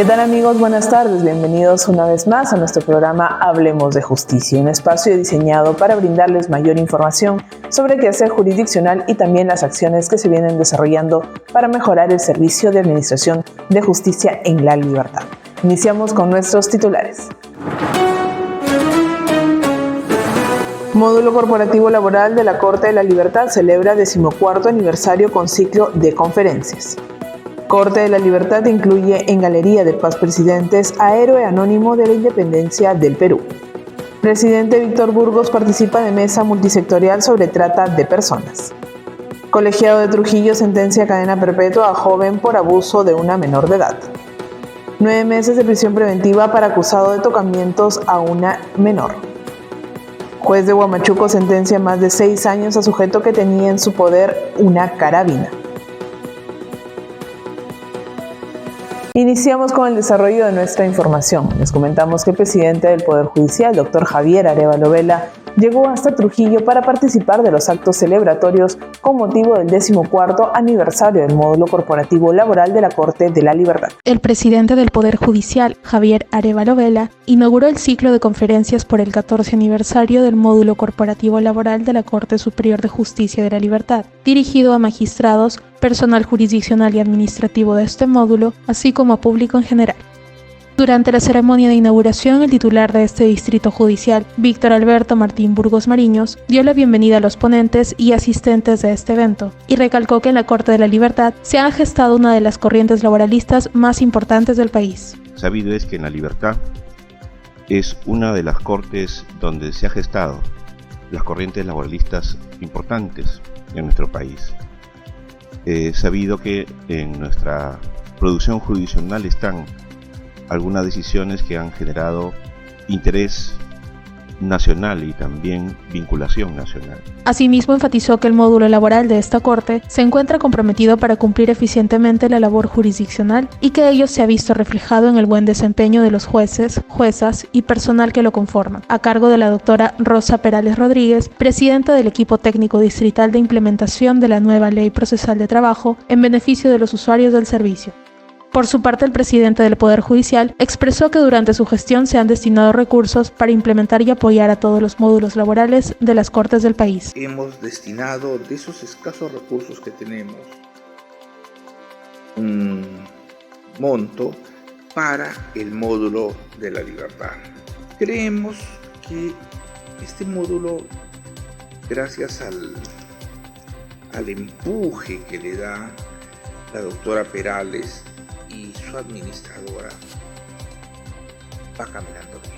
¿Qué tal, amigos? Buenas tardes. Bienvenidos una vez más a nuestro programa Hablemos de Justicia, un espacio diseñado para brindarles mayor información sobre el quehacer jurisdiccional y también las acciones que se vienen desarrollando para mejorar el servicio de administración de justicia en la libertad. Iniciamos con nuestros titulares. Módulo Corporativo Laboral de la Corte de la Libertad celebra 14º aniversario con ciclo de conferencias. Corte de la Libertad incluye en Galería de Paz Presidentes a héroe anónimo de la independencia del Perú. Presidente Víctor Burgos participa de mesa multisectorial sobre trata de personas. Colegiado de Trujillo sentencia a cadena perpetua a joven por abuso de una menor de edad. 9 meses de prisión preventiva para acusado de tocamientos a una menor. Juez de Huamachuco sentencia más de 6 años a sujeto que tenía en su poder una carabina. Iniciamos con el desarrollo de nuestra información. Les comentamos que el presidente del Poder Judicial, Dr. Javier Arévalo Vela, llegó hasta Trujillo para participar de los actos celebratorios con motivo del 14º aniversario del Módulo Corporativo Laboral de la Corte de la Libertad. El presidente del Poder Judicial, Javier Arévalo Vela, inauguró el ciclo de conferencias por el 14 aniversario del Módulo Corporativo Laboral de la Corte Superior de Justicia de la Libertad, dirigido a magistrados, personal jurisdiccional y administrativo de este módulo, así como a público en general. Durante la ceremonia de inauguración, el titular de este distrito judicial, Víctor Alberto Martín Burgos Mariños, dio la bienvenida a los ponentes y asistentes de este evento, y recalcó que en la Corte de la Libertad se ha gestado una de las corrientes laboralistas más importantes del país. Sabido es que en la Libertad es una de las cortes donde se ha gestado las corrientes laboralistas importantes en nuestro país. Sabido que en nuestra producción jurisdiccional están algunas decisiones que han generado interés nacional y también vinculación nacional. Asimismo, enfatizó que el módulo laboral de esta Corte se encuentra comprometido para cumplir eficientemente la labor jurisdiccional y que ello se ha visto reflejado en el buen desempeño de los jueces, juezas y personal que lo conforman, a cargo de la doctora Rosa Perales Rodríguez, presidenta del equipo técnico distrital de implementación de la nueva Ley Procesal de Trabajo en beneficio de los usuarios del servicio. Por su parte, el presidente del Poder Judicial expresó que durante su gestión se han destinado recursos para implementar y apoyar a todos los módulos laborales de las cortes del país. Hemos destinado de esos escasos recursos que tenemos un monto para el módulo de la libertad. Creemos que este módulo, gracias al empuje que le da la doctora Perales y su administradora, va caminando bien.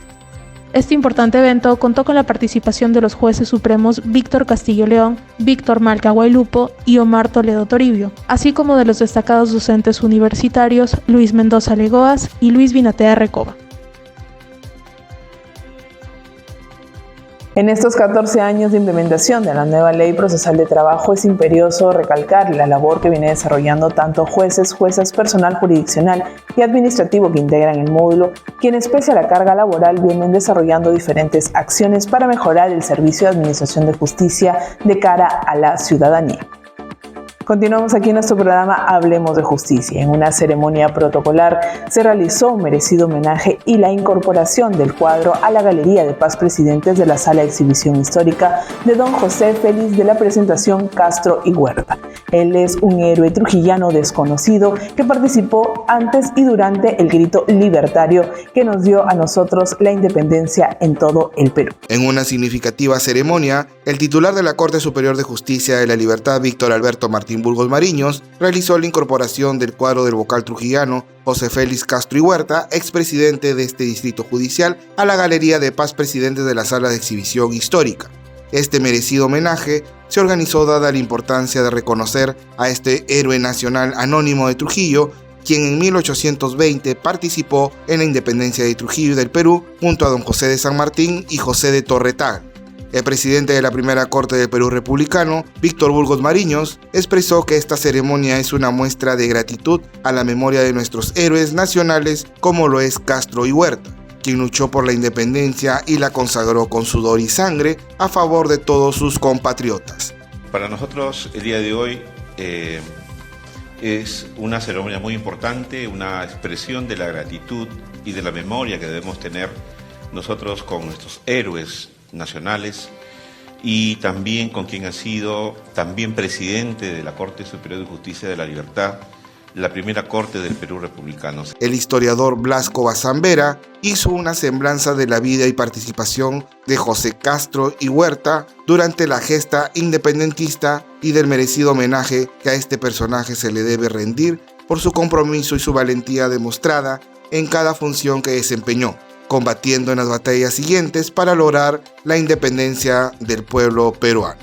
Este importante evento contó con la participación de los jueces supremos Víctor Castillo León, Víctor Malca Guaylupo y Omar Toledo Toribio, así como de los destacados docentes universitarios Luis Mendoza Legoas y Luis Binatea Recoba. En estos 14 años de implementación de la nueva Ley Procesal de Trabajo es imperioso recalcar la labor que viene desarrollando tanto jueces, juezas, personal jurisdiccional y administrativo que integran el módulo, quienes pese a la carga laboral vienen desarrollando diferentes acciones para mejorar el servicio de administración de justicia de cara a la ciudadanía. Continuamos aquí en nuestro programa Hablemos de Justicia. En una ceremonia protocolar se realizó un merecido homenaje y la incorporación del cuadro a la Galería de Paz Presidentes de la Sala de Exhibición Histórica de don José Félix de la presentación Castro y Huerta. Él es un héroe trujillano desconocido que participó antes y durante el grito libertario que nos dio a nosotros la independencia en todo el Perú. En una significativa ceremonia, el titular de la Corte Superior de Justicia de la Libertad, Víctor Alberto Martín Burgos Mariños, realizó la incorporación del cuadro del vocal trujillano José Félix Castro y Huerta, expresidente de este distrito judicial, a la Galería de Paz Presidentes de la Sala de Exhibición Histórica. Este merecido homenaje se organizó dada la importancia de reconocer a este héroe nacional anónimo de Trujillo, quien en 1820 participó en la independencia de Trujillo y del Perú junto a don José de San Martín y José de Torretal. El presidente de la Primera Corte del Perú Republicano, Víctor Burgos Mariños, expresó que esta ceremonia es una muestra de gratitud a la memoria de nuestros héroes nacionales como lo es Castro y Huerta, quien luchó por la independencia y la consagró con sudor y sangre a favor de todos sus compatriotas. Para nosotros el día de hoy es una ceremonia muy importante, una expresión de la gratitud y de la memoria que debemos tener nosotros con nuestros héroes nacionales y también con quien ha sido también presidente de la Corte Superior de Justicia de la Libertad, la primera corte del Perú republicano. El historiador Blasco Bazambera hizo una semblanza de la vida y participación de José Castro y Huerta durante la gesta independentista y del merecido homenaje que a este personaje se le debe rendir por su compromiso y su valentía demostrada en cada función que desempeñó, combatiendo en las batallas siguientes para lograr la independencia del pueblo peruano.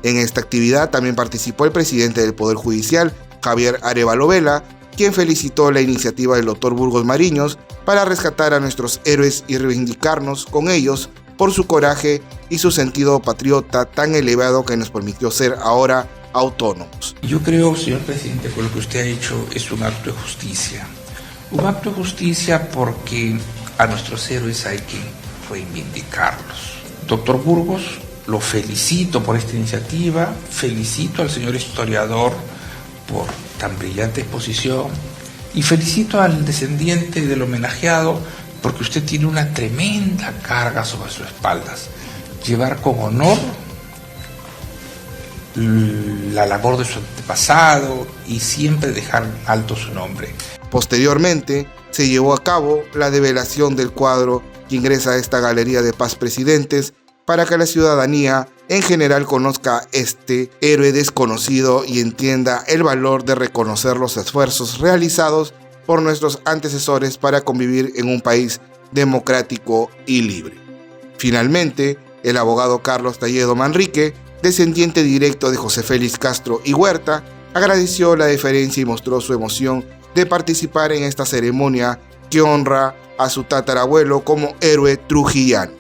En esta actividad también participó el presidente del Poder Judicial, Javier Arévalo Vela, quien felicitó la iniciativa del Dr. Burgos Mariños para rescatar a nuestros héroes y reivindicarnos con ellos por su coraje y su sentido patriota tan elevado que nos permitió ser ahora autónomos. Yo creo, señor presidente, que lo que usted ha hecho es un acto de justicia. Un acto de justicia porque a nuestros héroes hay que reivindicarlos. Doctor Burgos, lo felicito por esta iniciativa, felicito al señor historiador por tan brillante exposición y felicito al descendiente del homenajeado porque usted tiene una tremenda carga sobre sus espaldas. Llevar con honor la labor de su antepasado y siempre dejar alto su nombre. Posteriormente, se llevó a cabo la develación del cuadro que ingresa a esta Galería de Paz Presidentes para que la ciudadanía en general conozca este héroe desconocido y entienda el valor de reconocer los esfuerzos realizados por nuestros antecesores para convivir en un país democrático y libre. Finalmente, el abogado Carlos Talledo Manrique, descendiente directo de José Félix Castro y Huerta, agradeció la deferencia y mostró su emoción de participar en esta ceremonia que honra a su tatarabuelo como héroe trujillano.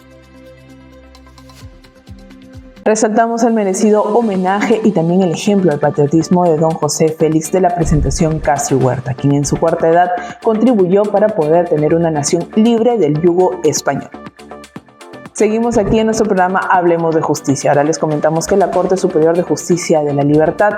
Resaltamos el merecido homenaje y también el ejemplo del patriotismo de don José Félix de la presentación Castro y Huerta, quien en su corta edad contribuyó para poder tener una nación libre del yugo español. Seguimos aquí en nuestro programa Hablemos de Justicia. Ahora les comentamos que la Corte Superior de Justicia de la Libertad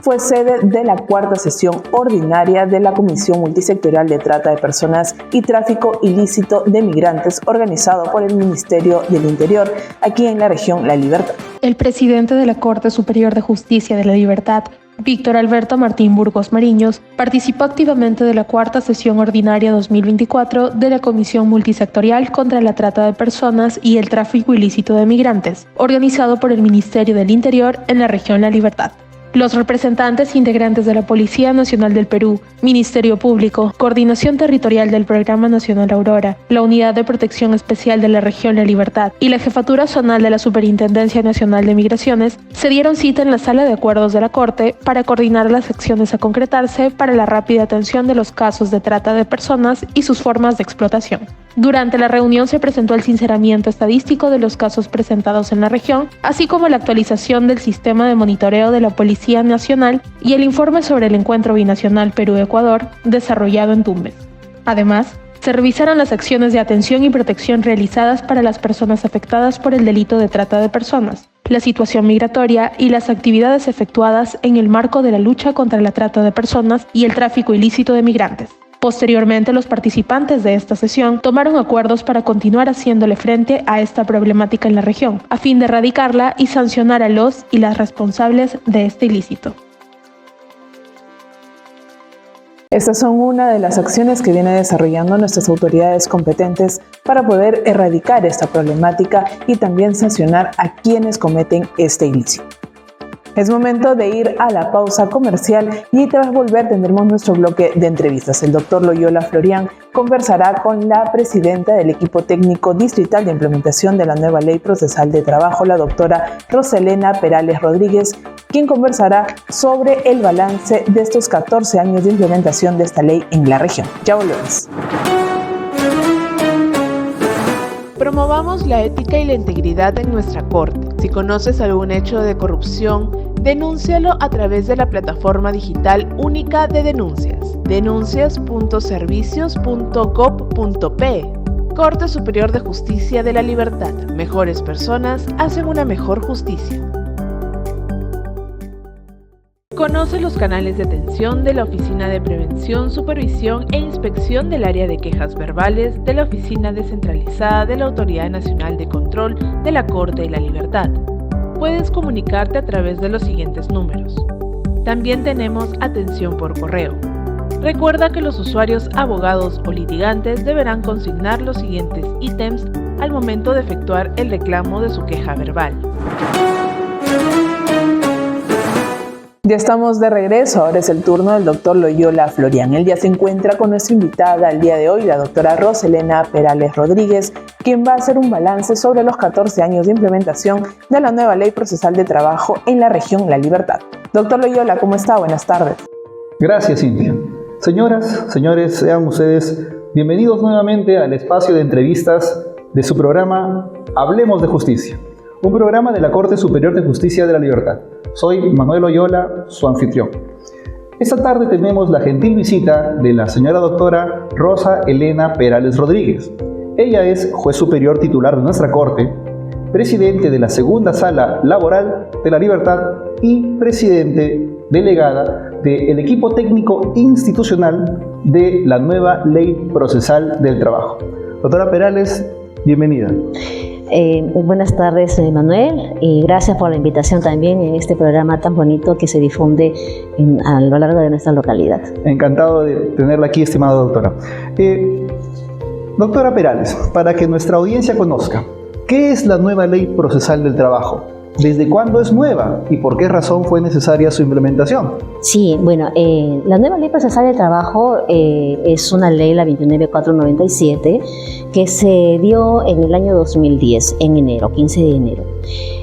fue sede de la cuarta sesión ordinaria de la Comisión Multisectorial de Trata de Personas y Tráfico Ilícito de Migrantes, organizado por el Ministerio del Interior, aquí en la región La Libertad. El presidente de la Corte Superior de Justicia de la Libertad, Víctor Alberto Martín Burgos Mariños, participó activamente de la cuarta sesión ordinaria 2024 de la Comisión Multisectorial contra la Trata de Personas y el Tráfico Ilícito de Migrantes, organizado por el Ministerio del Interior en la región La Libertad. Los representantes integrantes de la Policía Nacional del Perú, Ministerio Público, Coordinación Territorial del Programa Nacional Aurora, la Unidad de Protección Especial de la Región La Libertad y la Jefatura Zonal de la Superintendencia Nacional de Migraciones se dieron cita en la Sala de Acuerdos de la Corte para coordinar las acciones a concretarse para la rápida atención de los casos de trata de personas y sus formas de explotación. Durante la reunión se presentó el sinceramiento estadístico de los casos presentados en la región, así como la actualización del sistema de monitoreo de la Policía Nacional y el informe sobre el encuentro binacional Perú-Ecuador desarrollado en Tumbes. Además, se revisaron las acciones de atención y protección realizadas para las personas afectadas por el delito de trata de personas, la situación migratoria y las actividades efectuadas en el marco de la lucha contra la trata de personas y el tráfico ilícito de migrantes. Posteriormente, los participantes de esta sesión tomaron acuerdos para continuar haciéndole frente a esta problemática en la región, a fin de erradicarla y sancionar a los y las responsables de este ilícito. Estas son una de las acciones que vienen desarrollando nuestras autoridades competentes para poder erradicar esta problemática y también sancionar a quienes cometen este ilícito. Es momento de ir a la pausa comercial y tras volver tendremos nuestro bloque de entrevistas. El doctor Loyola Florián conversará con la presidenta del equipo técnico distrital de implementación de la nueva ley procesal de trabajo, la doctora Roselena Perales Rodríguez, quien conversará sobre el balance de estos 14 años de implementación de esta ley en la región. Ya volvemos. Promovamos la ética y la integridad en nuestra Corte. Si conoces algún hecho de corrupción, denúncialo a través de la plataforma digital única de denuncias, denuncias.servicios.gov.pe. Corte Superior de Justicia de la Libertad. Mejores personas hacen una mejor justicia. Conoce los canales de atención de la Oficina de Prevención, Supervisión e Inspección del Área de Quejas Verbales de la Oficina Descentralizada de la Autoridad Nacional de Control de la Corte de la Libertad. Puedes comunicarte a través de los siguientes números. También tenemos atención por correo. Recuerda que los usuarios, abogados o litigantes deberán consignar los siguientes ítems al momento de efectuar el reclamo de su queja verbal. Ya estamos de regreso, ahora es el turno del doctor Loyola Florián. Él ya se encuentra con nuestra invitada al día de hoy, la doctora Roselena Perales Rodríguez, quien va a hacer un balance sobre los 14 años de implementación de la nueva Ley Procesal de Trabajo en la región La Libertad. Doctor Loyola, ¿cómo está? Buenas tardes. Gracias, Cintia. Señoras, señores, sean ustedes bienvenidos nuevamente al espacio de entrevistas de su programa Hablemos de Justicia, un programa de la Corte Superior de Justicia de la Libertad. Soy Manuel Loyola, su anfitrión. Esta tarde tenemos la gentil visita de la señora doctora Rosa Elena Perales Rodríguez. Ella es juez superior titular de nuestra Corte, presidente de la Segunda Sala Laboral de la Libertad y presidente delegada del equipo técnico institucional de la nueva Ley Procesal del Trabajo. Doctora Perales, bienvenida. Buenas tardes, Manuel, y gracias por la invitación también en este programa tan bonito que se difunde a lo largo de nuestra localidad. Encantado de tenerla aquí, estimada doctora. Doctora Perales, para que nuestra audiencia conozca, ¿qué es la nueva Ley Procesal del Trabajo? ¿Desde cuándo es nueva y por qué razón fue necesaria su implementación? Sí, bueno, la nueva Ley Procesal del Trabajo es una ley, la 29497, que se dio en el año 2010, en enero, 15 de enero.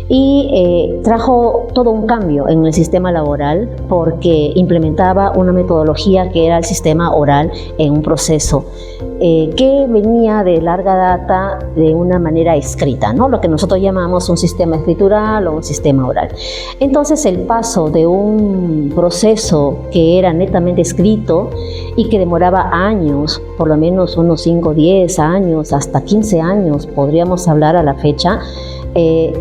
Y trajo todo un cambio en el sistema laboral porque implementaba una metodología que era el sistema oral en un proceso que venía de larga data de una manera escrita, ¿no? Lo que nosotros llamamos un sistema escritural o un sistema oral. Entonces el paso de un proceso que era netamente escrito y que demoraba años, por lo menos unos 5, 10 años, hasta 15 años, podríamos hablar a la fecha,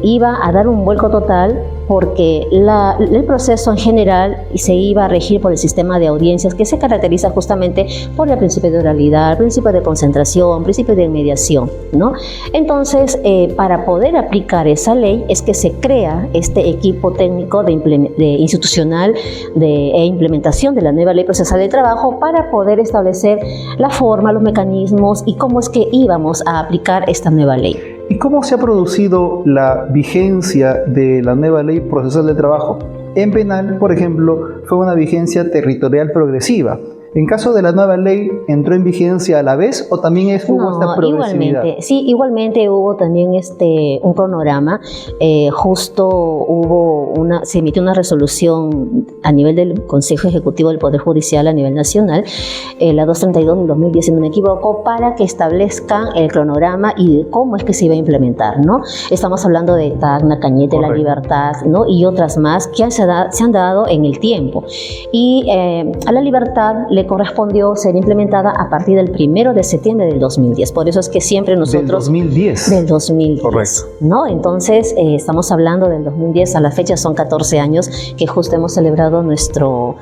iba a dar un vuelco total porque el proceso en general se iba a regir por el sistema de audiencias que se caracteriza justamente por el principio de oralidad, principio de concentración, principio de mediación, ¿no? Entonces, para poder aplicar esa ley es que se crea este equipo técnico institucional e implementación de la nueva Ley Procesal del Trabajo para poder establecer la forma, los mecanismos y cómo es que íbamos a aplicar esta nueva ley. ¿Y cómo se ha producido la vigencia de la nueva Ley Procesal del Trabajo? En penal, por ejemplo, fue una vigencia territorial progresiva. En caso de la nueva ley, ¿entró en vigencia a la vez o también hubo esta progresividad? Igualmente, sí, igualmente hubo también un cronograma. Se emitió una resolución a nivel del Consejo Ejecutivo del Poder Judicial a nivel nacional, la 232 del 2010, si no me equivoco, para que establezcan el cronograma y cómo es que se iba a implementar, ¿no? Estamos hablando de Tacna, Cañete, La Libertad, ¿no? Y otras más que se han dado en el tiempo. Y a La Libertad le correspondió ser implementada a partir del 1 de septiembre del 2010. Por eso es que siempre nosotros... ¿Del 2010? Del 2010. Correcto. ¿No? Entonces, estamos hablando del 2010 a la fecha, son 14 años que justo hemos celebrado nuestro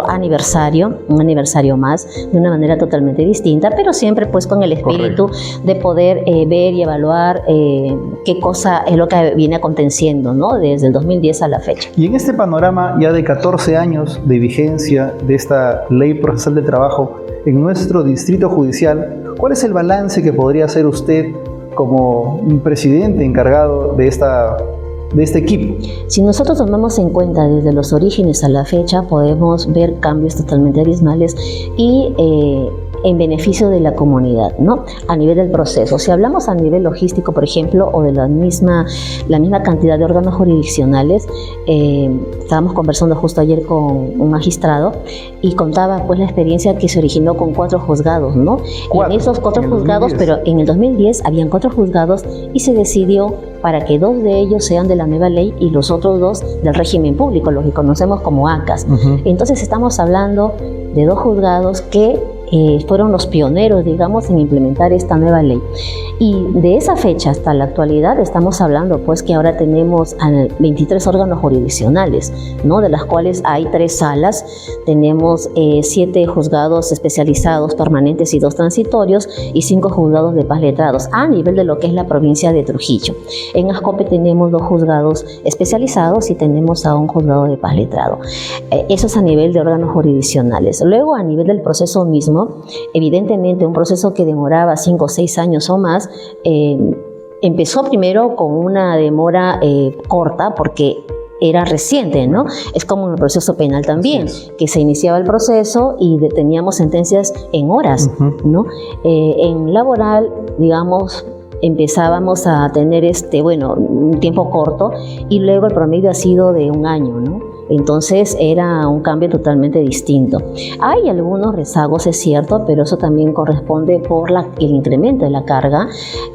aniversario, un aniversario más, de una manera totalmente distinta, pero siempre pues con el espíritu de poder ver y evaluar qué cosa es lo que viene aconteciendo, ¿no? Desde el 2010 a la fecha. Y en este panorama ya de 14 años de vigencia de esta Ley Procesal de Trabajo en nuestro distrito judicial, ¿cuál es el balance que podría hacer usted como un presidente encargado de este equipo? Si nosotros tomamos en cuenta desde los orígenes a la fecha, podemos ver cambios totalmente abismales y en beneficio de la comunidad, ¿no? A nivel del proceso. Si hablamos a nivel logístico, por ejemplo, o de la misma cantidad de órganos jurisdiccionales, estábamos conversando justo ayer con un magistrado y contaba pues la experiencia que se originó con 4 juzgados, ¿no? Y en esos 4 juzgados, pero en el 2010 habían 4 juzgados y se decidió para que 2 de ellos sean de la nueva ley y los otros 2 del régimen público, los que conocemos como ACAS. Entonces estamos hablando de 2 juzgados que fueron los pioneros, digamos, en implementar esta nueva ley. Y de esa fecha hasta la actualidad estamos hablando pues que ahora tenemos 23 órganos jurisdiccionales, ¿no? De las cuales hay 3 salas, tenemos 7 juzgados especializados permanentes y 2 transitorios y 5 juzgados de paz letrados a nivel de lo que es la provincia de Trujillo. En Ascope tenemos 2 juzgados especializados y tenemos a un juzgado de paz letrado. Eso es a nivel de órganos jurisdiccionales. Luego, a nivel del proceso mismo, evidentemente un proceso que demoraba 5 o 6 años o más, empezó primero con una demora corta porque era reciente, ¿no? Es como en el proceso penal también, que se iniciaba el proceso y teníamos sentencias en horas, ¿no? En laboral, digamos, empezábamos a tener un tiempo corto y luego el promedio ha sido de 1 año, ¿no? Entonces era un cambio totalmente distinto. Hay algunos rezagos, es cierto, pero eso también corresponde por el incremento de la carga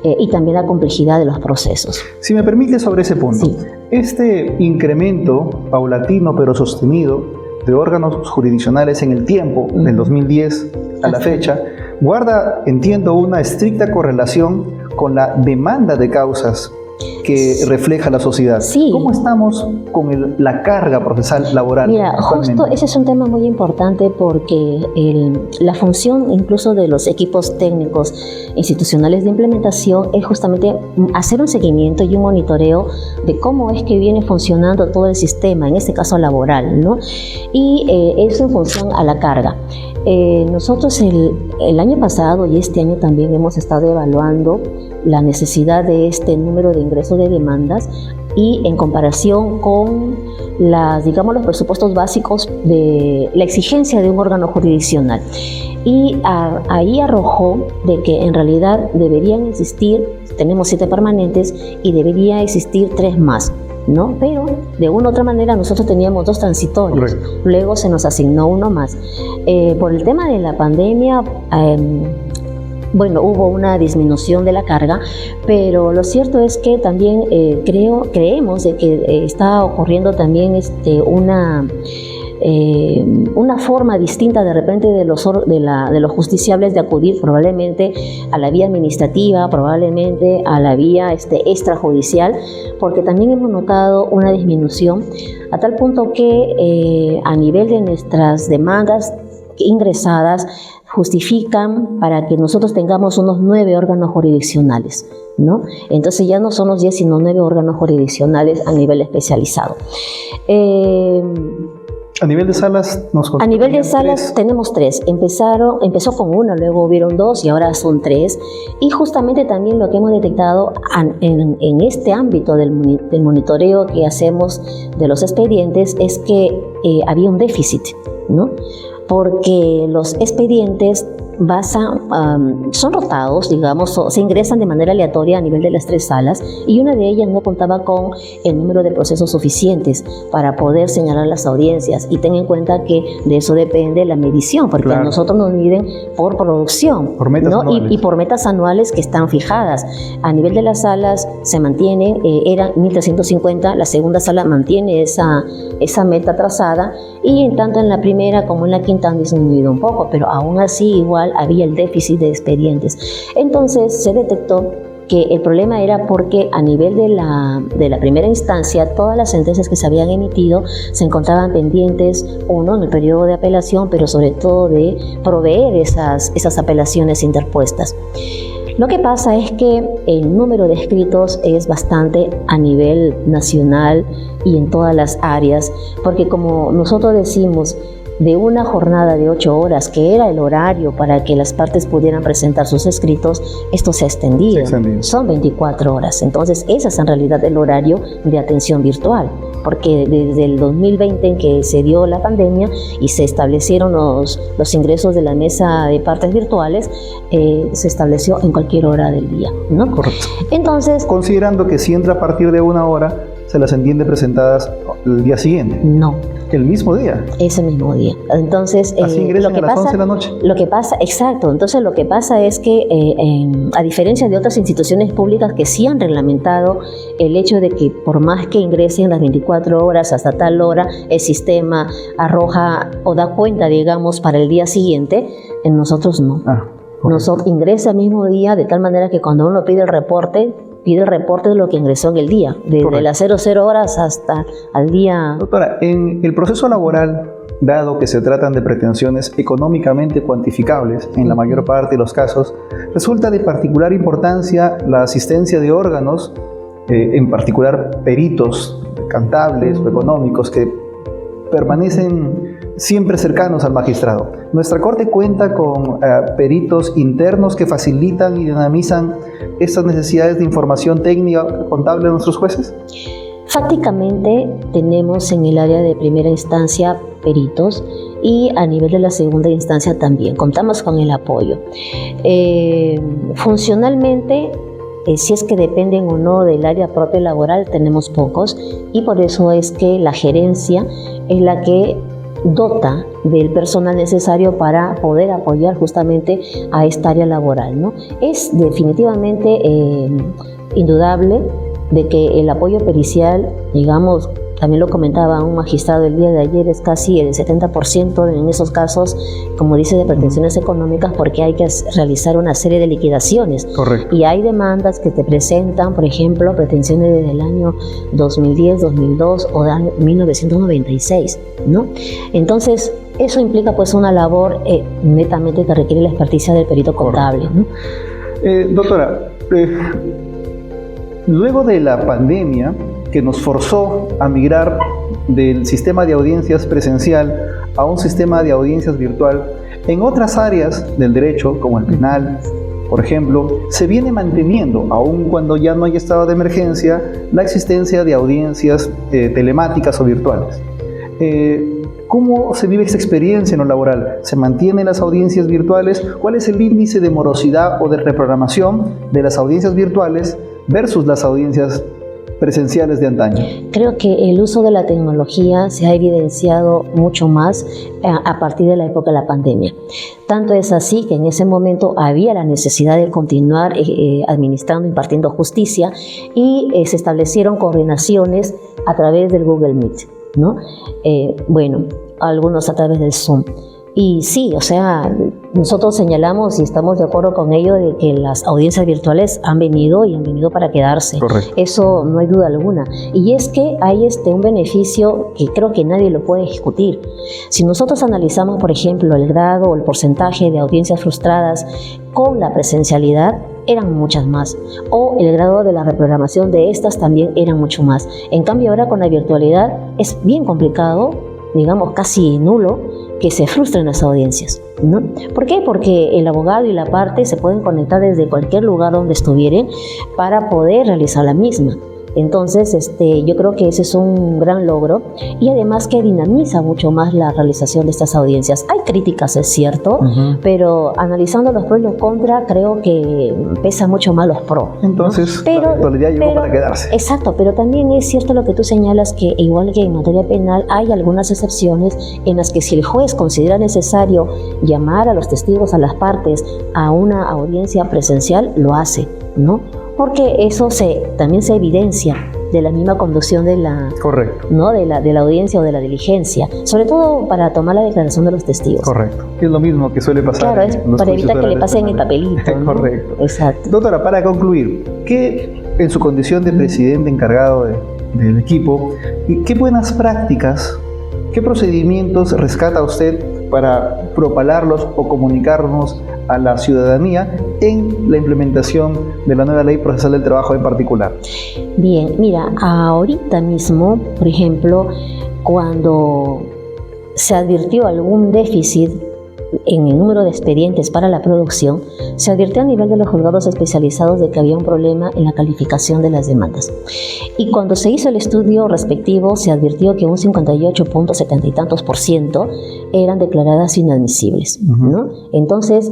y también la complejidad de los procesos. Si me permite sobre ese punto, sí. Este incremento paulatino pero sostenido de órganos jurisdiccionales en el tiempo, del 2010 a la fecha, guarda, entiendo, una estricta correlación con la demanda de causas que refleja la sociedad. Sí. ¿Cómo estamos con la carga procesal laboral? Mira, justo ese es un tema muy importante porque la función incluso de los equipos técnicos institucionales de implementación es justamente hacer un seguimiento y un monitoreo de cómo es que viene funcionando todo el sistema, en este caso laboral, ¿no? Y eso en función a la carga. Nosotros el año pasado y este año también hemos estado evaluando la necesidad de este número de ingresos de demandas y en comparación con los presupuestos básicos de la exigencia de un órgano jurisdiccional. Y ahí arrojó de que en realidad deberían existir, tenemos 7 permanentes y debería existir 3 más, ¿no? Pero de una u otra manera nosotros teníamos 2 transitorios. Correcto. Luego se nos asignó 1 más. Por el tema de la pandemia, hubo una disminución de la carga, pero lo cierto es que también creemos de que está ocurriendo también una forma distinta de repente de los justiciables de acudir probablemente a la vía administrativa, probablemente a la vía extrajudicial, porque también hemos notado una disminución a tal punto que a nivel de nuestras demandas ingresadas justifican para que nosotros tengamos unos 9 órganos jurisdiccionales, ¿no? Entonces ya no son los 10 sino 9 órganos jurisdiccionales a nivel especializado. A nivel de salas A nivel de salas tenemos 3. Empezó con 1, luego hubieron 2 y ahora son 3. Y justamente también lo que hemos detectado en este ámbito del monitoreo que hacemos de los expedientes es que había un déficit, ¿no? Porque los expedientes son rotados, digamos, se ingresan de manera aleatoria a nivel de las 3 salas y una de ellas no contaba con el número de procesos suficientes para poder señalar las audiencias. Y ten en cuenta que de eso depende la medición, porque claro, nosotros nos miden por producción, por metas, ¿no? Y por metas anuales que están fijadas. A nivel de las salas se mantiene, eran 1.350, la segunda sala mantiene esa meta trazada y en tanto en la primera como en la quinta han disminuido un poco, pero aún así igual había el déficit de expedientes. Entonces se detectó que el problema era porque a nivel de la primera instancia todas las sentencias que se habían emitido se encontraban pendientes, uno en el periodo de apelación, pero sobre todo de proveer esas apelaciones interpuestas. Lo que pasa es que el número de escritos es bastante a nivel nacional y en todas las áreas, porque como nosotros decimos, de una jornada de 8 horas, que era el horario para que las partes pudieran presentar sus escritos, esto se ha extendido. Son 24 horas. Entonces, ese es en realidad el horario de atención virtual, porque desde el 2020 en que se dio la pandemia y se establecieron los ingresos de la mesa de partes virtuales, se estableció en cualquier hora del día, ¿no? Correcto. Entonces, considerando que si entra a partir de 1 hora, se las entiende presentadas el día siguiente. No. el mismo día. Ese mismo día. Entonces, así ingresan a las 11 de la noche. Lo que pasa, exacto. Entonces, lo que pasa es que, a diferencia de otras instituciones públicas que sí han reglamentado el hecho de que por más que ingresen las 24 horas hasta tal hora, el sistema arroja o da cuenta, digamos, para el día siguiente, en nosotros no. Nosotros ingresa el mismo día, de tal manera que cuando uno pide el reporte de lo que ingresó en el día, desde las 00 horas hasta al día. Doctora, en el proceso laboral, dado que se tratan de pretensiones económicamente cuantificables en la mayor parte de los casos, resulta de particular importancia la asistencia de órganos, en particular peritos contables o económicos, que permanecen siempre cercanos al magistrado. Nuestra Corte cuenta con peritos internos que facilitan y dinamizan estas necesidades de información técnica contable de nuestros jueces. Fácticamente tenemos en el área de primera instancia peritos y a nivel de la segunda instancia también. Contamos con el apoyo. Funcionalmente, si es que dependen o no del área propia laboral, tenemos pocos, y por eso es que la gerencia es la que dota del personal necesario para poder apoyar justamente a esta área laboral, ¿no? Es definitivamente indudable de que el apoyo pericial, digamos, también lo comentaba un magistrado el día de ayer, es casi el 70% en esos casos, como dice, de pretensiones económicas, porque hay que realizar una serie de liquidaciones. Correcto. Y hay demandas que te presentan, por ejemplo, pretensiones desde el año 2010, 2002 o de 1996, ¿no? Entonces, eso implica pues una labor netamente que requiere la experticia del perito contable, ¿no? Doctora, luego de la pandemia, que nos forzó a migrar del sistema de audiencias presencial a un sistema de audiencias virtual, en otras áreas del derecho, como el penal, por ejemplo, se viene manteniendo, aun cuando ya no hay estado de emergencia, la existencia de audiencias telemáticas o virtuales. ¿Cómo se vive esta experiencia en lo laboral? ¿Se mantienen las audiencias virtuales? ¿Cuál es el índice de morosidad o de reprogramación de las audiencias virtuales versus las audiencias presenciales de antaño? Creo que el uso de la tecnología se ha evidenciado mucho más a partir de la época de la pandemia. Tanto es así que en ese momento había la necesidad de continuar administrando, impartiendo justicia, y se establecieron coordinaciones a través del Google Meet, ¿no? Bueno, algunos a través del Zoom. Y sí, o sea, nosotros señalamos y estamos de acuerdo con ello de que las audiencias virtuales han venido para quedarse. Correcto. Eso no hay duda alguna. Y es que hay un beneficio que creo que nadie lo puede discutir. Si nosotros analizamos, por ejemplo, el grado o el porcentaje de audiencias frustradas con la presencialidad, eran muchas más. O el grado de la reprogramación de estas también eran mucho más. En cambio, ahora con la virtualidad es bien complicado, digamos casi nulo, que se frustren las audiencias, ¿no? ¿Por qué? Porque el abogado y la parte se pueden conectar desde cualquier lugar donde estuvieran para poder realizar la misma. Entonces, yo creo que ese es un gran logro, y además que dinamiza mucho más la realización de estas audiencias. Hay críticas, es cierto, pero analizando los pros y los contras, creo que pesa mucho más los pros, ¿no? Entonces, la virtualidad llegó para quedarse. Exacto, pero también es cierto lo que tú señalas, que igual que en materia penal hay algunas excepciones en las que si el juez considera necesario llamar a los testigos, a las partes, a una audiencia presencial, lo hace, ¿no? Porque eso también se evidencia de la misma conducción de la, correcto, ¿no? de la audiencia o de la diligencia, sobre todo para tomar la declaración de los testigos. Correcto. Es lo mismo que suele pasar. Claro, es para evitar que le pasen el papelito, ¿no? Correcto. Exacto. Doctora, para concluir, ¿qué, en su condición de presidente encargado del equipo, qué buenas prácticas, qué procedimientos rescata usted para propalarlos o comunicarnos a la ciudadanía en la implementación de la nueva ley procesal del trabajo en particular? Bien, mira, ahorita mismo, por ejemplo, cuando se advirtió algún déficit en el número de expedientes para la producción, se advirtió a nivel de los juzgados especializados de que había un problema en la calificación de las demandas. Y cuando se hizo el estudio respectivo, se advirtió que un 58.70 y tantos % eran declaradas inadmisibles, ¿no? Entonces,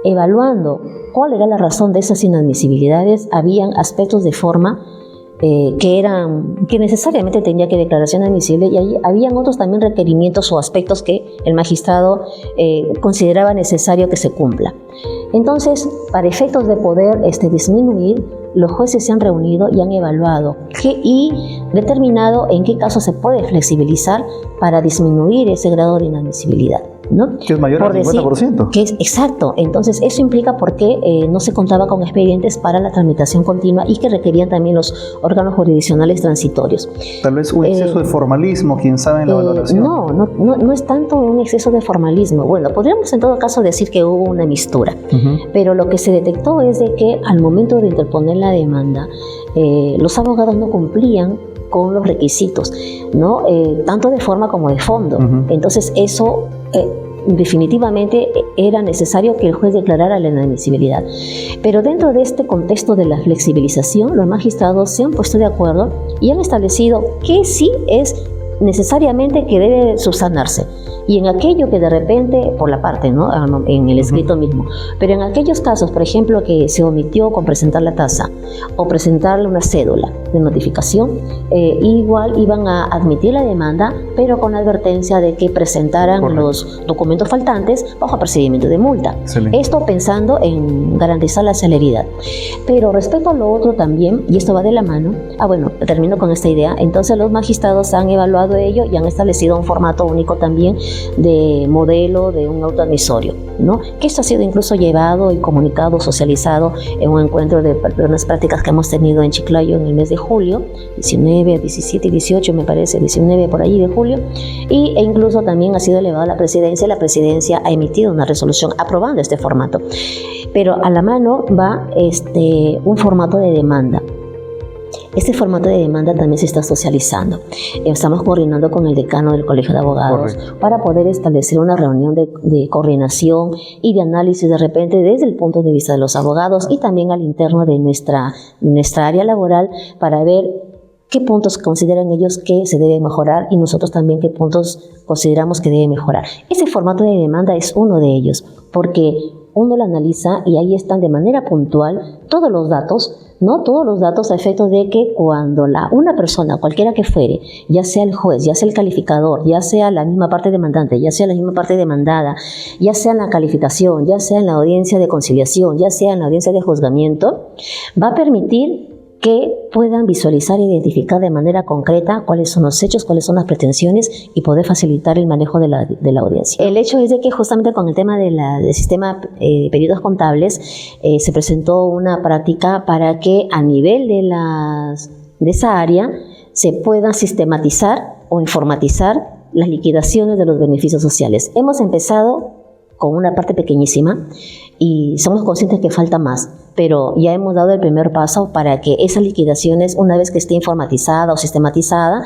evaluando cuál era la razón de esas inadmisibilidades, habían aspectos de forma que necesariamente tenía que declaración admisible, y ahí habían otros también requerimientos o aspectos que el magistrado consideraba necesario que se cumpla. Entonces, para efectos de poder disminuir, los jueces se han reunido y han evaluado y determinado en qué casos se puede flexibilizar para disminuir ese grado de inadmisibilidad, ¿no? Que es mayor al 50%. Que es exacto. Entonces, eso implica porque no se contaba con expedientes para la tramitación continua y que requerían también los órganos jurisdiccionales transitorios. Tal vez un exceso de formalismo, quién sabe, en la valoración. No es tanto un exceso de formalismo. Bueno, podríamos en todo caso decir que hubo una mistura, pero lo que se detectó es de que al momento de interponer la demanda, los abogados no cumplían con los requisitos, ¿no? Tanto de forma como de fondo. Entonces eso definitivamente era necesario que el juez declarara la inadmisibilidad. Pero dentro de este contexto de la flexibilización, los magistrados se han puesto de acuerdo y han establecido que sí es necesariamente que debe subsanarse, y en aquello que de repente, por la parte, ¿no?, en el escrito mismo, pero en aquellos casos, por ejemplo, que se omitió con presentar la tasa o presentarle una cédula de notificación, igual iban a admitir la demanda, pero con la advertencia de que presentaran los documentos faltantes bajo procedimiento de multa. Excelente. Esto pensando en garantizar la celeridad. Pero respecto a lo otro también, y esto va de la mano, termino con esta idea. Entonces los magistrados han evaluado ello y han establecido un formato único también de modelo de un auto admisorio, ¿no? Que esto ha sido incluso llevado y comunicado, socializado en un encuentro de unas prácticas que hemos tenido en Chiclayo en el mes de julio, 19, 17 y 18 me parece, 19 por allí de julio, e incluso también ha sido elevado a la presidencia, y la presidencia ha emitido una resolución aprobando este formato. Pero a la mano va un formato de demanda. Este formato de demanda también se está socializando. Estamos coordinando con el decano del Colegio de Abogados para poder establecer una reunión de coordinación y de análisis de repente desde el punto de vista de los abogados y también al interno de nuestra área laboral, para ver qué puntos consideran ellos que se debe mejorar y nosotros también qué puntos consideramos que debe mejorar. Ese formato de demanda es uno de ellos, porque uno lo analiza y ahí están de manera puntual todos los datos, ¿no? Todos los datos a efecto de que cuando una persona, cualquiera que fuere, ya sea el juez, ya sea el calificador, ya sea la misma parte demandante, ya sea la misma parte demandada, ya sea en la calificación, ya sea en la audiencia de conciliación, ya sea en la audiencia de juzgamiento, va a permitir que puedan visualizar e identificar de manera concreta cuáles son los hechos, cuáles son las pretensiones y poder facilitar el manejo de la audiencia. El hecho es de que justamente con el tema del sistema de periodos contables se presentó una práctica para que a nivel de esa área se puedan sistematizar o informatizar las liquidaciones de los beneficios sociales. Hemos empezado con una parte pequeñísima y somos conscientes que falta más, pero ya hemos dado el primer paso para que esas liquidaciones, una vez que esté informatizada o sistematizada,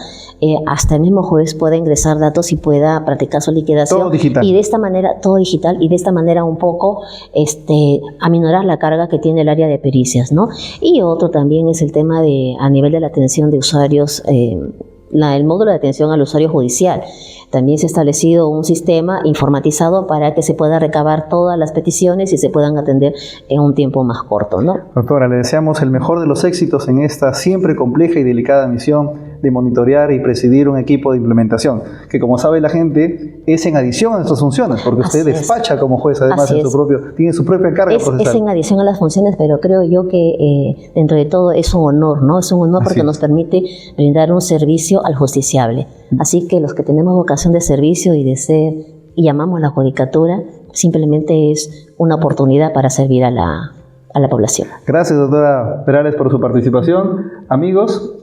hasta el mismo juez pueda ingresar datos y pueda practicar su liquidación. Todo digital. Y de esta manera, todo digital, y de esta manera un poco aminorar la carga que tiene el área de pericias, ¿no? Y otro también es el tema a nivel de la atención de usuarios, el módulo de atención al usuario judicial. También se ha establecido un sistema informatizado para que se pueda recabar todas las peticiones y se puedan atender en un tiempo más corto, ¿no? Doctora, le deseamos el mejor de los éxitos en esta siempre compleja y delicada misión de monitorear y presidir un equipo de implementación, que como sabe la gente, es en adición a nuestras funciones, porque usted despacha como juez, además tiene su propia carga procesal. Es en adición a las funciones, pero creo yo que dentro de todo es un honor, ¿no? Es un honor porque nos permite brindar un servicio al justiciable. Así que los que tenemos vocación de servicio y de ser, y llamamos a la judicatura, simplemente es una oportunidad para servir a la población. Gracias, doctora Perales, por su participación. Amigos,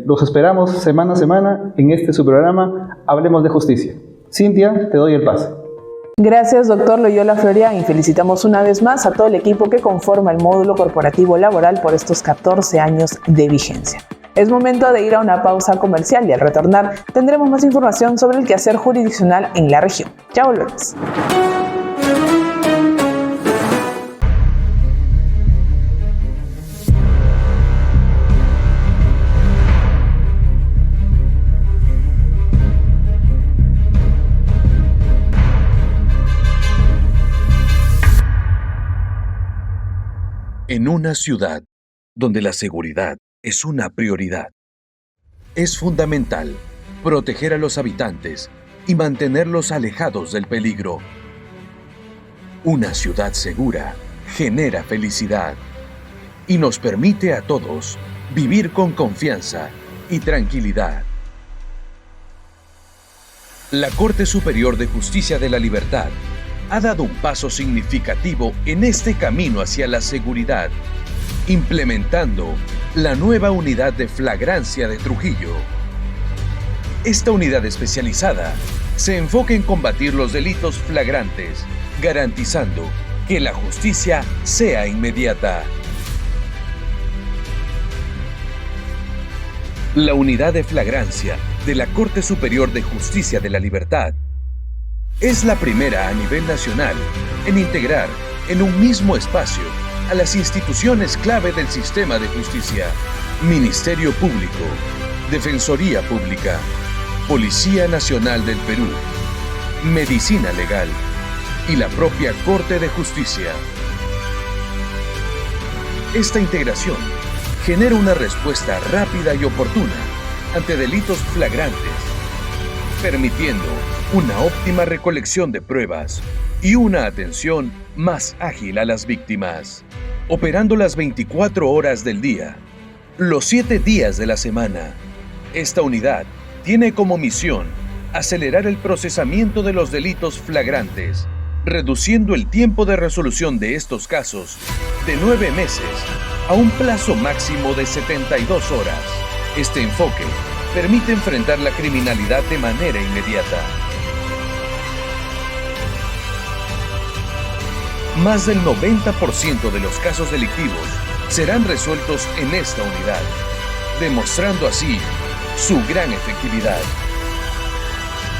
los esperamos semana a semana en su programa Hablemos de Justicia. Cintia, te doy el pase. Gracias, doctor Loyola Florián, y felicitamos una vez más a todo el equipo que conforma el módulo corporativo laboral por estos 14 años de vigencia. Es momento de ir a una pausa comercial y al retornar tendremos más información sobre el quehacer jurisdiccional en la región. Ya volvemos. En una ciudad donde la seguridad es una prioridad. Es fundamental proteger a los habitantes y mantenerlos alejados del peligro. Una ciudad segura genera felicidad y nos permite a todos vivir con confianza y tranquilidad. La Corte Superior de Justicia de la Libertad ha dado un paso significativo en este camino hacia la seguridad, implementando la nueva unidad de flagrancia de Trujillo. Esta unidad especializada se enfoca en combatir los delitos flagrantes, garantizando que la justicia sea inmediata. La unidad de flagrancia de la Corte Superior de Justicia de la Libertad es la primera a nivel nacional en integrar en un mismo espacio a las instituciones clave del sistema de justicia: Ministerio Público, Defensoría Pública, Policía Nacional del Perú, Medicina Legal y la propia Corte de Justicia. Esta integración genera una respuesta rápida y oportuna ante delitos flagrantes, permitiendo una óptima recolección de pruebas y una atención más ágil a las víctimas, operando las 24 horas del día, los 7 días de la semana. Esta unidad tiene como misión acelerar el procesamiento de los delitos flagrantes, reduciendo el tiempo de resolución de estos casos de 9 meses a un plazo máximo de 72 horas. Este enfoque permite enfrentar la criminalidad de manera inmediata. Más del 90% de los casos delictivos serán resueltos en esta unidad, demostrando así su gran efectividad.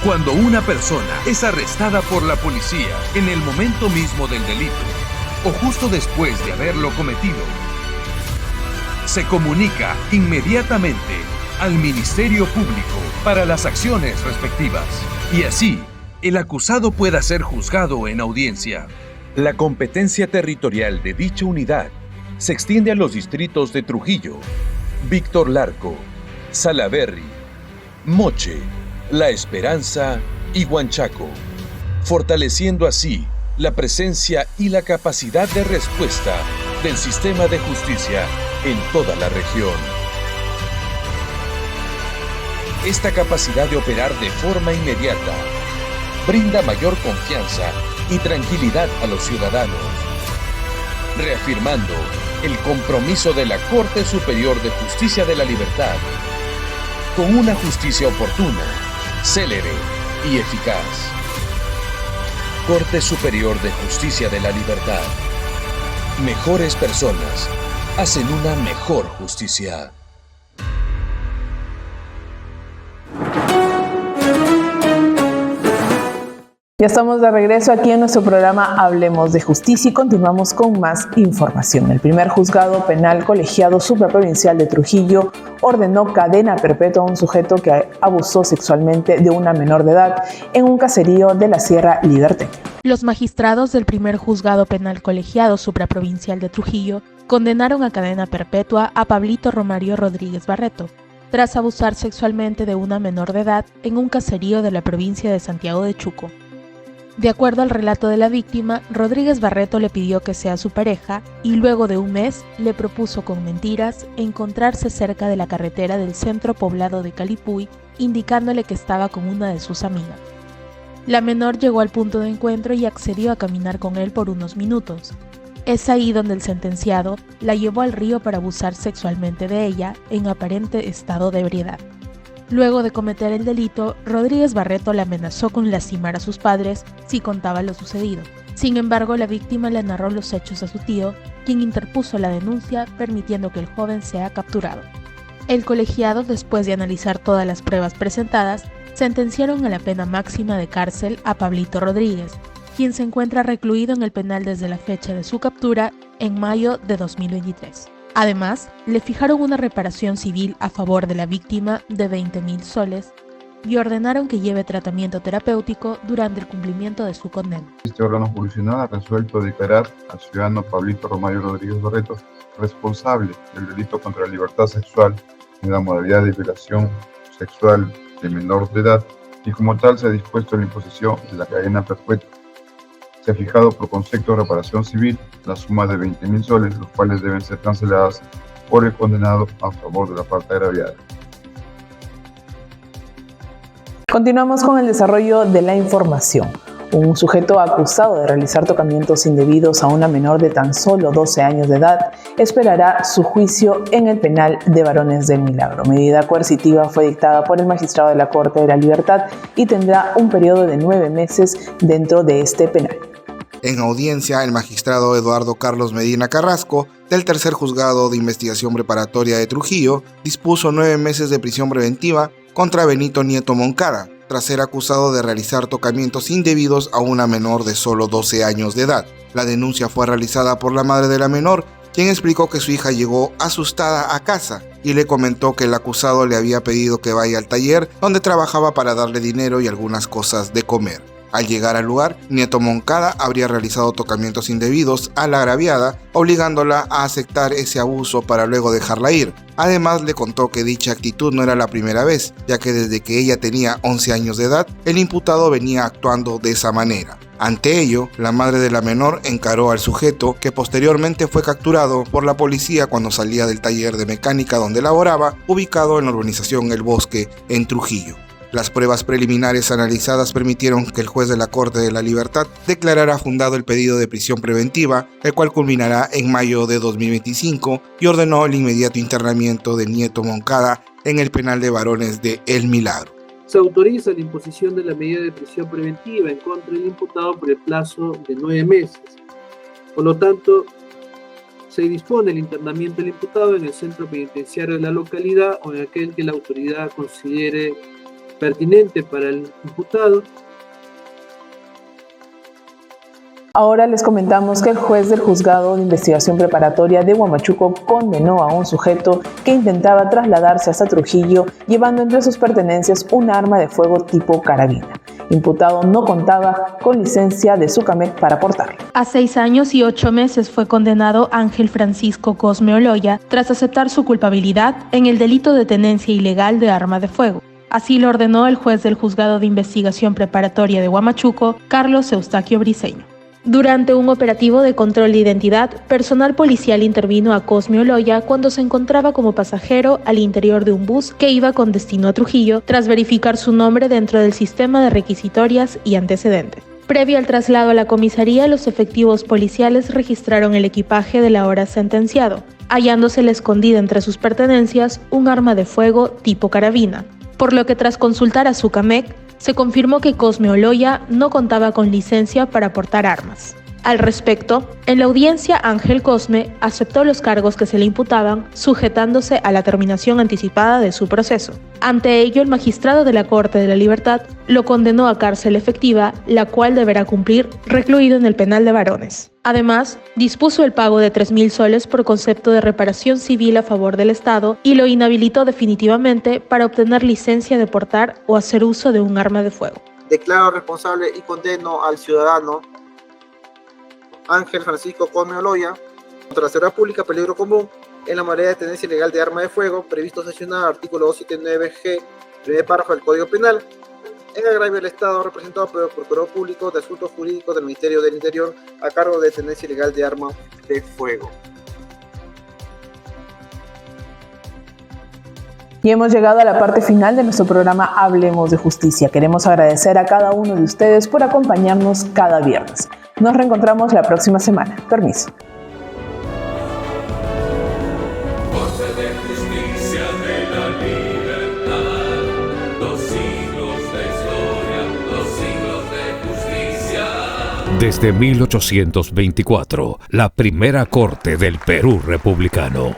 Cuando una persona es arrestada por la policía en el momento mismo del delito o justo después de haberlo cometido, se comunica inmediatamente al Ministerio Público para las acciones respectivas y así el acusado pueda ser juzgado en audiencia. La competencia territorial de dicha unidad se extiende a los distritos de Trujillo, Víctor Larco, Salaberry, Moche, La Esperanza y Huanchaco, fortaleciendo así la presencia y la capacidad de respuesta del sistema de justicia en toda la región. Esta capacidad de operar de forma inmediata brinda mayor confianza y tranquilidad a los ciudadanos, reafirmando el compromiso de la Corte Superior de Justicia de la Libertad con una justicia oportuna, célere y eficaz. Corte Superior de Justicia de la Libertad. Mejores personas hacen una mejor justicia. Ya estamos de regreso aquí en nuestro programa Hablemos de Justicia y continuamos con más información. El primer juzgado penal colegiado supraprovincial de Trujillo ordenó cadena perpetua a un sujeto que abusó sexualmente de una menor de edad en un caserío de la Sierra Liberteña. Los magistrados del primer juzgado penal colegiado supraprovincial de Trujillo condenaron a cadena perpetua a Pablito Romario Rodríguez Barreto, tras abusar sexualmente de una menor de edad en un caserío de la provincia de Santiago de Chuco. De acuerdo al relato de la víctima, Rodríguez Barreto le pidió que sea su pareja y luego de un mes le propuso con mentiras encontrarse cerca de la carretera del centro poblado de Calipuy, indicándole que estaba con una de sus amigas. La menor llegó al punto de encuentro y accedió a caminar con él por unos minutos. Es ahí donde el sentenciado la llevó al río para abusar sexualmente de ella en aparente estado de ebriedad. Luego de cometer el delito, Rodríguez Barreto la amenazó con lastimar a sus padres si contaba lo sucedido. Sin embargo, la víctima le narró los hechos a su tío, quien interpuso la denuncia permitiendo que el joven sea capturado. El colegiado, después de analizar todas las pruebas presentadas, sentenciaron a la pena máxima de cárcel a Pablito Rodríguez, quien se encuentra recluido en el penal desde la fecha de su captura en mayo de 2023. Además, le fijaron una reparación civil a favor de la víctima de 20.000 soles y ordenaron que lleve tratamiento terapéutico durante el cumplimiento de su condena. Este órgano jurisdiccional ha resuelto declarar al ciudadano Pablito Romario Rodríguez Barreto responsable del delito contra la libertad sexual en la modalidad de violación sexual de menor de edad, y como tal se ha dispuesto la imposición de la cadena perpetua. Se ha fijado por concepto de reparación civil la suma de 20.000 soles, los cuales deben ser canceladas por el condenado a favor de la parte agraviada. Continuamos con el desarrollo de la información. Un sujeto acusado de realizar tocamientos indebidos a una menor de tan solo 12 años de edad esperará su juicio en el penal de Varones del Milagro. Medida coercitiva fue dictada por el magistrado de la Corte de la Libertad y tendrá un periodo de 9 meses dentro de este penal. En audiencia, el magistrado Eduardo Carlos Medina Carrasco, del Tercer Juzgado de Investigación Preparatoria de Trujillo, dispuso 9 meses de prisión preventiva contra Benito Nieto Moncada, tras ser acusado de realizar tocamientos indebidos a una menor de solo 12 años de edad. La denuncia fue realizada por la madre de la menor, quien explicó que su hija llegó asustada a casa y le comentó que el acusado le había pedido que vaya al taller donde trabajaba para darle dinero y algunas cosas de comer. Al llegar al lugar, Nieto Moncada habría realizado tocamientos indebidos a la agraviada, obligándola a aceptar ese abuso para luego dejarla ir. Además, le contó que dicha actitud no era la primera vez, ya que desde que ella tenía 11 años de edad, el imputado venía actuando de esa manera. Ante ello, la madre de la menor encaró al sujeto, que posteriormente fue capturado por la policía cuando salía del taller de mecánica donde laboraba, ubicado en la urbanización El Bosque, en Trujillo. Las pruebas preliminares analizadas permitieron que el juez de la Corte de la Libertad declarara fundado el pedido de prisión preventiva, el cual culminará en mayo de 2025, y ordenó el inmediato internamiento de Nieto Moncada en el penal de Varones de El Milagro. Se autoriza la imposición de la medida de prisión preventiva en contra del imputado por el plazo de 9 meses. Por lo tanto, se dispone el internamiento del imputado en el centro penitenciario de la localidad o en aquel que la autoridad considere pertinente para el imputado. Ahora les comentamos que el juez del Juzgado de Investigación Preparatoria de Huamachuco condenó a un sujeto que intentaba trasladarse hasta Trujillo llevando entre sus pertenencias un arma de fuego tipo carabina. Imputado no contaba con licencia de SUCAMEC para portarlo. A 6 años y 8 meses fue condenado Ángel Francisco Cosme Oloya tras aceptar su culpabilidad en el delito de tenencia ilegal de arma de fuego. Así lo ordenó el juez del Juzgado de Investigación Preparatoria de Huamachuco, Carlos Eustaquio Briceño. Durante un operativo de control de identidad, personal policial intervino a Cosme Oloya cuando se encontraba como pasajero al interior de un bus que iba con destino a Trujillo, tras verificar su nombre dentro del sistema de requisitorias y antecedentes. Previo al traslado a la comisaría, los efectivos policiales registraron el equipaje del ahora sentenciado, hallándosele escondida entre sus pertenencias un arma de fuego tipo carabina, por lo que tras consultar a SUCAMEC, se confirmó que Cosme Oloya no contaba con licencia para portar armas. Al respecto, en la audiencia Ángel Cosme aceptó los cargos que se le imputaban, sujetándose a la terminación anticipada de su proceso. Ante ello, el magistrado de la Corte de la Libertad lo condenó a cárcel efectiva, la cual deberá cumplir recluido en el penal de Varones. Además, dispuso el pago de 3.000 soles por concepto de reparación civil a favor del Estado y lo inhabilitó definitivamente para obtener licencia de portar o hacer uso de un arma de fuego. Declaro responsable y condeno al ciudadano Ángel Francisco Cosme Oloya contra la seguridad pública, peligro común, en la modalidad de tenencia ilegal de arma de fuego, previsto sancionar artículo 279G, primer párrafo del Código Penal, en agravio del Estado representado por el Procurador Público de Asuntos Jurídicos del Ministerio del Interior a cargo de tenencia ilegal de arma de fuego. Y hemos llegado a la parte final de nuestro programa Hablemos de Justicia. Queremos agradecer a cada uno de ustedes por acompañarnos cada viernes. Nos reencontramos la próxima semana. Permiso. Corte de Justicia de la Libertad, 2 siglos de historia, 2 siglos de justicia. Desde 1824, la primera Corte del Perú republicano.